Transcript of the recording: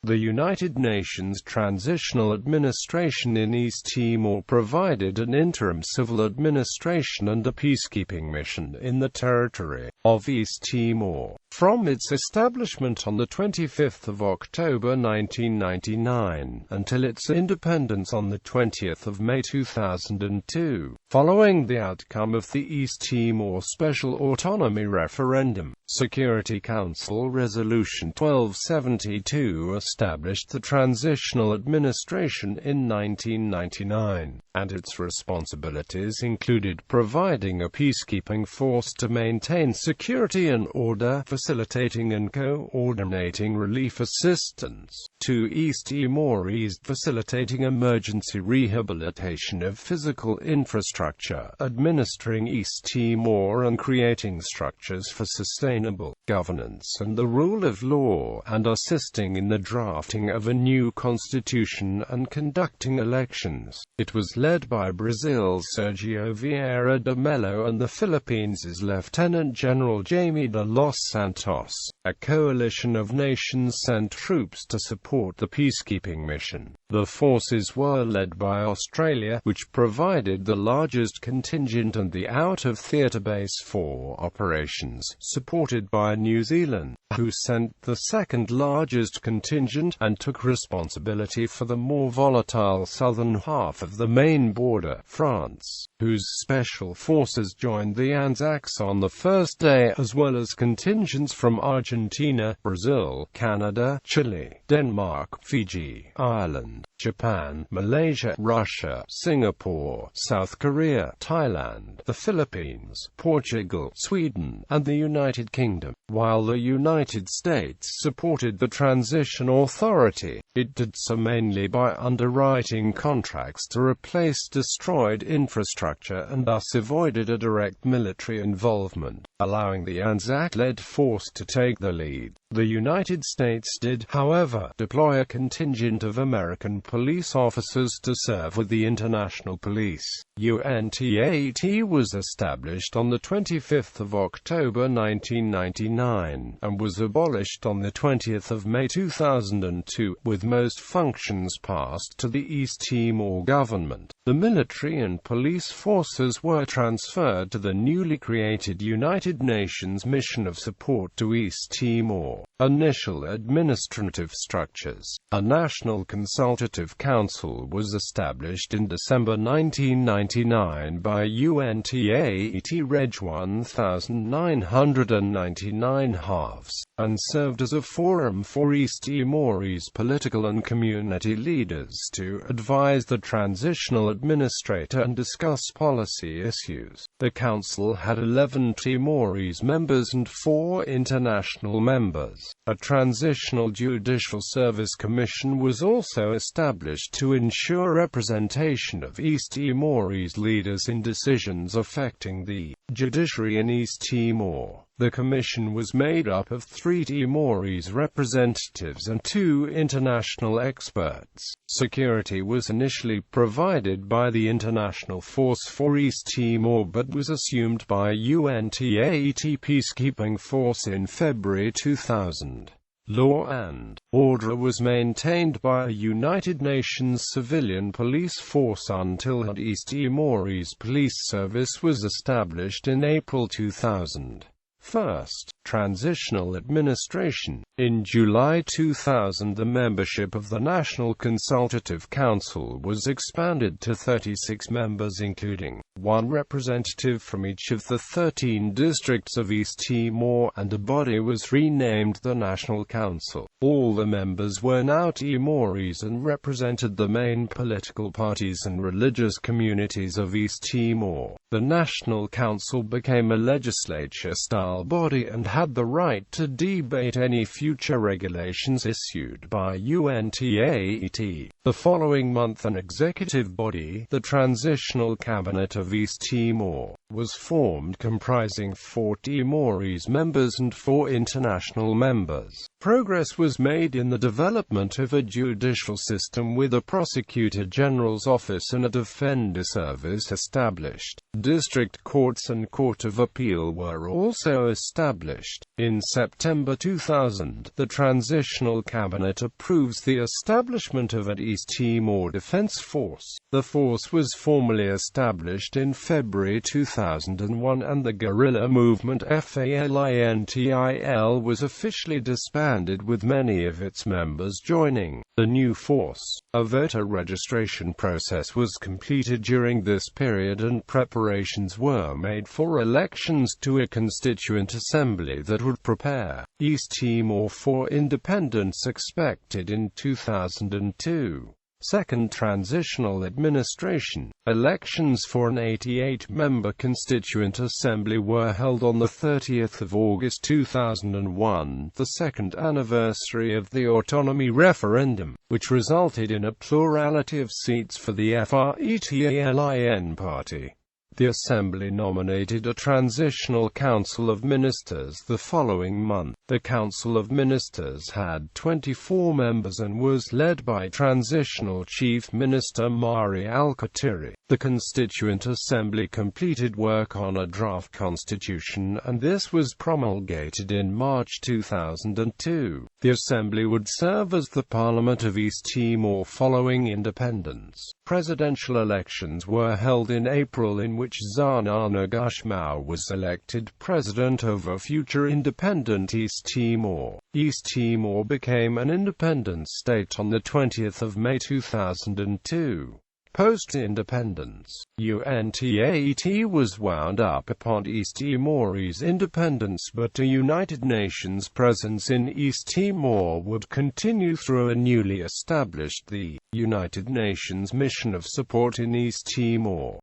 The United Nations Transitional Administration in East Timor provided an interim civil administration and a peacekeeping mission in the territory of East Timor, from its establishment on 25 October 1999, until its independence on 20 May 2002. Following the outcome of the East Timor Special Autonomy Referendum.Security Council Resolution 1272 established the Transitional Administration in 1999, and its responsibilities included providing a peacekeeping force to maintain security and order, facilitating and coordinating relief assistance to East Timorese, facilitating emergency rehabilitation of physical infrastructure, administering East Timor and creating structures for sustainable governance and the rule of law, and assisting in the drafting of a new constitution and conducting elections. It was led by Brazil's Sergio Vieira de Mello and the Philippines' Lieutenant General Jaime de los Santos. A coalition of nations sent troops to support the peacekeeping mission. The forces were led by Australia, which provided the largest contingent and the out-of-theatre base for operations, supported by New Zealand, who sent the second-largest contingent, and took responsibility for the more volatile southern half of the main border, France, whose special forces joined the Anzacs on the first day, as well as contingents from Argentina, Brazil, Canada, Chile, Denmark, Fiji, Ireland, Japan, Malaysia, Russia, Singapore, South Korea, Thailand, the Philippines, Portugal, Sweden, and the United Kingdom. While the United States supported the Transition Authority, it did so mainly by underwriting contracts to replace destroyed infrastructure and thus avoided a direct military involvement, allowing the Anzac-led force to take the lead. The United States did, however, deploy a contingent of American police officers to serve with the international police. Untitled was established on 25 October 1999, and was abolished on 20 May 2002, with most functions passed to the East Timor government. The military and police forces were transferred to the newly created United Nations Mission of Support to East Timor. Initial administrative structures. A National Consultative Council was established in December 1999 by Untitled Reg 1999 halves, and served as a forum for East Timorese political and community leaders to advise the transitional administrator and discuss policy issues. The council had 11 Timorese members and 4 international members. A Transitional Judicial Service Commission was also established to ensure representation of East Timorese leaders in decisions affecting the judiciary in East Timor. The commission was made up of 3 Timorese representatives and 2 international experts. Security was initially provided by the International Force for East Timor but was assumed by Untitled Peacekeeping Force in February 2000. Law and order was maintained by a United Nations civilian police force until the East Timorese Police Service was established in April 2000. First, Transitional Administration. In July 2000, the membership of the National Consultative Council was expanded to 36 members, including 1 representative from each of the 13 districts of East Timor, and a body was renamed the National Council. All the members were now Timorese and represented the main political parties and religious communities of East Timor. The National Council became a legislature-style body and had the right to debate any future regulations issued by Untitled. The following month, an executive body, the Transitional Cabinet of East Timor, was formed, comprising 4 Timorese members and 4 international members. Progress was made in the development of a judicial system with a Prosecutor General's office and a Defender Service established. District courts and Court of Appeal were also established. In September 2000, the Transitional Cabinet approves the establishment of an East Timor Defense Force. The force was formally established in February 2001 and the guerrilla movement FALINTIL was officially disbanded, with many of its members joining the new force. A voter registration process was completed during this period and preparations were made for elections to a constituent assembly that would prepare East Timor for independence expected in 2002. Second Transitional Administration. Elections for an 88-member Constituent Assembly were held on 30 August 2001, the second anniversary of the Autonomy referendum, which resulted in a plurality of seats for the FRETLIN party. The Assembly nominated a Transitional Council of Ministers the following month. The Council of Ministers had 24 members and was led by Transitional Chief Minister Mari Alkatiri. The Constituent Assembly completed work on a draft constitution and this was promulgated in March 2002. The Assembly would serve as the Parliament of East Timor following independence. Presidential elections were held in April in which Zana Nagashmau was elected president over future independent East Timor. East Timor became an independent state on 20 May 2002. Post-independence, UNTAIT was wound up upon East Timorese independence, but a United Nations presence in East Timor would continue through a newly established the United Nations Mission of Support in East Timor.